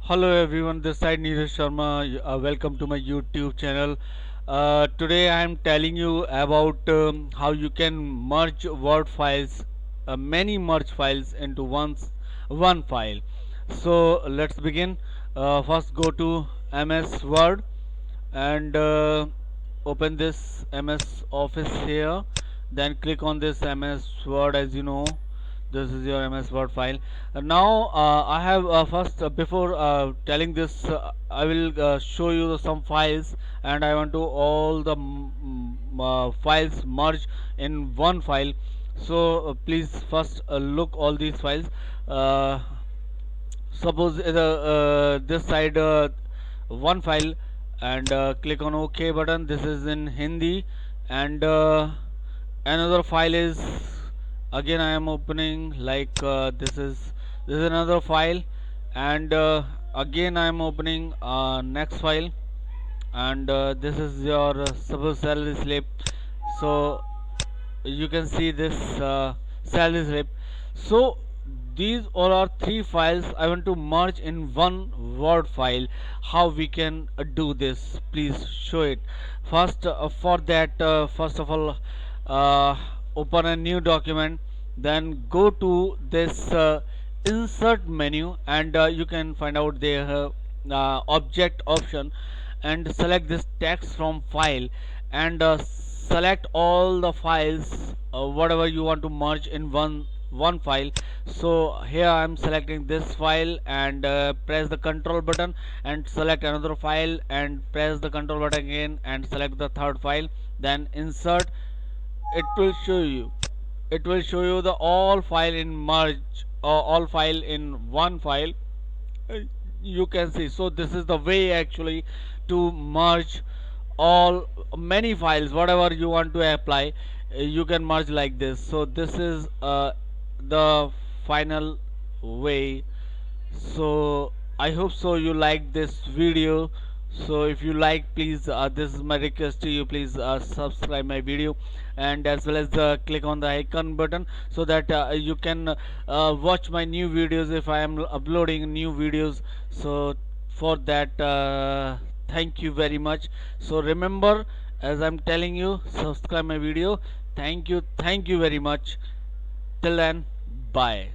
Hello everyone, this side Neeraj Sharma. Welcome to my YouTube channel. Today I am telling you about how you can merge Word files, many merge files into one file. So let's begin. First go to MS Word and open this MS Office here. Then click on this MS Word. As you know, this is your MS Word file. Now I have first before telling this, I will show you some files, and I want to all the files merge in one file. So please first look all these files. uh, Suppose this side one file, and click on OK button. This is in Hindi, and another file is, again I am opening, like this is another file, and again I am opening next file, and this is your suppose salary slip. So you can see this salary slip. So these all are three files I want to merge in one Word file. How we can do this? Please show it. First, for that, first of all, uh, open a new document, then go to this insert menu, and you can find out the object option, and select this text from file, and select all the files, whatever you want to merge in one file. So here I am selecting this file, and press the control button and select another file, and press the control button again and select the third file, then insert. It will show you the all file in merge, or all file in one file. uh, you can see. So this is the way actually to merge all many files, whatever you want to apply, you can merge like this. So this is the final way. So I hope so you like this video. So if you like, please, this is my request to you, please subscribe my video, and as well as click on the icon button, so that you can watch my new videos if I am uploading new videos. So for that, thank you very much. So remember, as I'm telling you, subscribe my video. Thank you very much. Till then, bye.